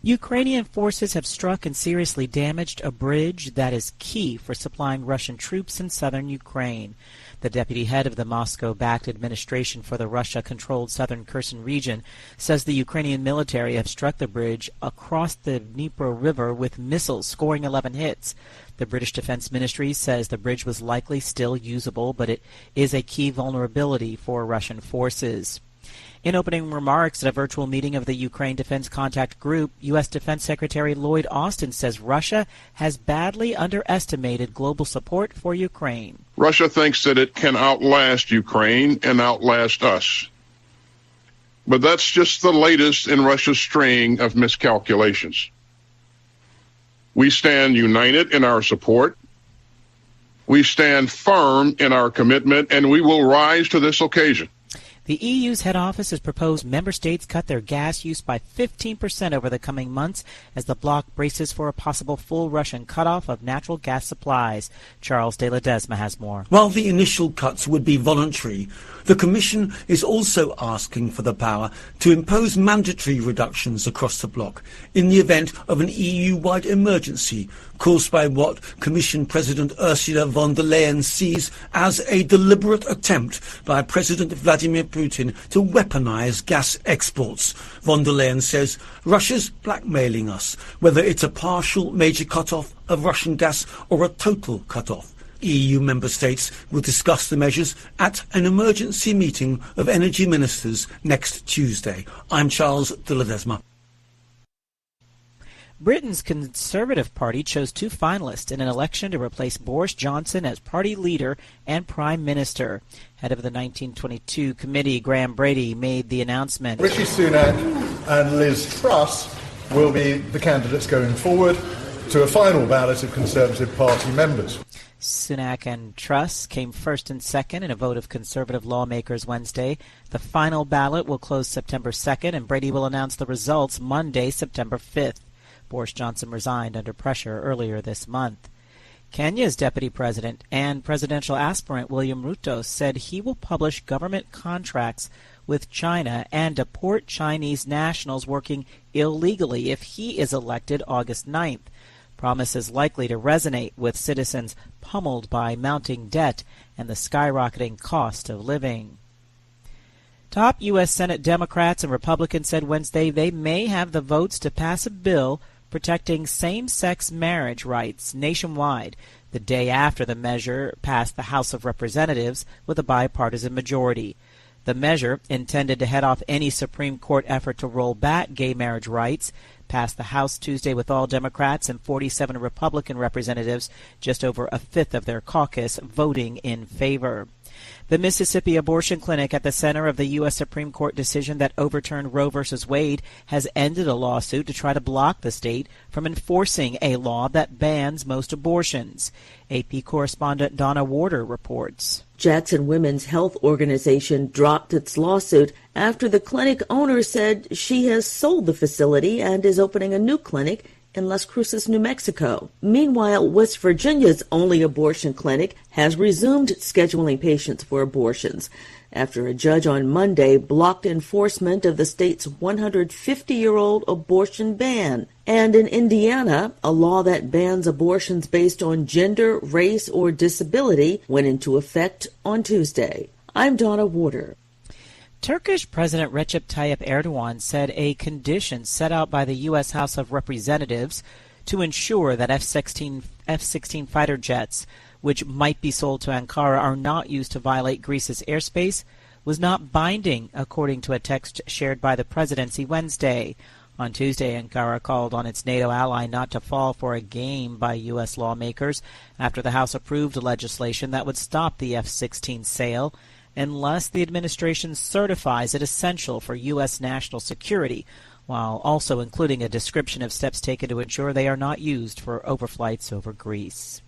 Ukrainian forces have struck and seriously damaged a bridge that is key for supplying Russian troops in southern Ukraine. The deputy head of the Moscow-backed administration for the Russia-controlled southern Kherson region says the Ukrainian military have struck the bridge across the Dnipro River with missiles, scoring 11 hits. The British Defense Ministry says the bridge was likely still usable, but it is a key vulnerability for Russian forces. In opening remarks at a virtual meeting of the Ukraine Defense Contact Group, U.S. Defense Secretary Lloyd Austin says Russia has badly underestimated global support for Ukraine. Russia thinks that it can outlast Ukraine and outlast us. But that's just the latest in Russia's string of miscalculations. We stand united in our support. We stand firm in our commitment, and we will rise to this occasion. The EU's head office has proposed member states cut their gas use by 15% over the coming months as the bloc braces for a possible full Russian cutoff of natural gas supplies. Charles de Ledesma has more. While the initial cuts would be voluntary, the Commission is also asking for the power to impose mandatory reductions across the bloc in the event of an EU-wide emergency caused by what Commission President Ursula von der Leyen sees as a deliberate attempt by President Vladimir Putin to weaponize gas exports. Von der Leyen says Russia's blackmailing us, whether it's a partial major cut-off of Russian gas or a total cut-off. EU member states will discuss the measures at an emergency meeting of energy ministers next Tuesday. I'm Charles de Ledesma. Britain's Conservative Party chose two finalists in an election to replace Boris Johnson as party leader and prime minister. Head of the 1922 committee, Graham Brady, made the announcement. Rishi Sunak and Liz Truss will be the candidates going forward to a final ballot of Conservative Party members. Sunak and Truss came first and second in a vote of Conservative lawmakers Wednesday. The final ballot will close September 2nd, and Brady will announce the results Monday, September 5th. Boris Johnson resigned under pressure earlier this month. Kenya's deputy president and presidential aspirant William Ruto said he will publish government contracts with China and deport Chinese nationals working illegally if he is elected August 9th. Promise is likely to resonate with citizens pummeled by mounting debt and the skyrocketing cost of living. Top U.S. Senate Democrats and Republicans said Wednesday they may have the votes to pass a bill protecting same-sex marriage rights nationwide, the day after the measure passed the House of Representatives with a bipartisan majority. The measure, intended to head off any Supreme Court effort to roll back gay marriage rights, passed the House Tuesday with all Democrats and 47 Republican representatives, just over a fifth of their caucus, voting in favor. The Mississippi abortion clinic at the center of the U.S. Supreme Court decision that overturned Roe v. Wade has ended a lawsuit to try to block the state from enforcing a law that bans most abortions. AP correspondent Donna Warder reports. Jackson Women's Health Organization dropped its lawsuit after the clinic owner said she has sold the facility and is opening a new clinic in Las Cruces, New Mexico. Meanwhile, West Virginia's only abortion clinic has resumed scheduling patients for abortions after a judge on Monday blocked enforcement of the state's 150-year-old abortion ban. And in Indiana, a law that bans abortions based on gender, race, or disability went into effect on Tuesday. I'm Donna Warder. Turkish President Recep Tayyip Erdogan said a condition set out by the U.S. House of Representatives to ensure that F-16 fighter jets, which might be sold to Ankara, are not used to violate Greece's airspace, was not binding, according to a text shared by the presidency Wednesday. On Tuesday, Ankara called on its NATO ally not to fall for a game by U.S. lawmakers after the House approved legislation that would stop the F-16 sale unless the administration certifies it essential for U.S. national security, while also including a description of steps taken to ensure they are not used for overflights over Greece.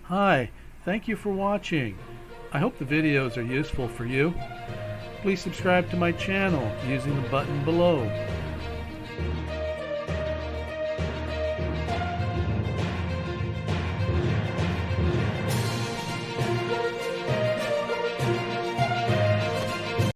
Hi, thank you for watching. I hope the videos are useful for you. Please subscribe to my channel using the button below.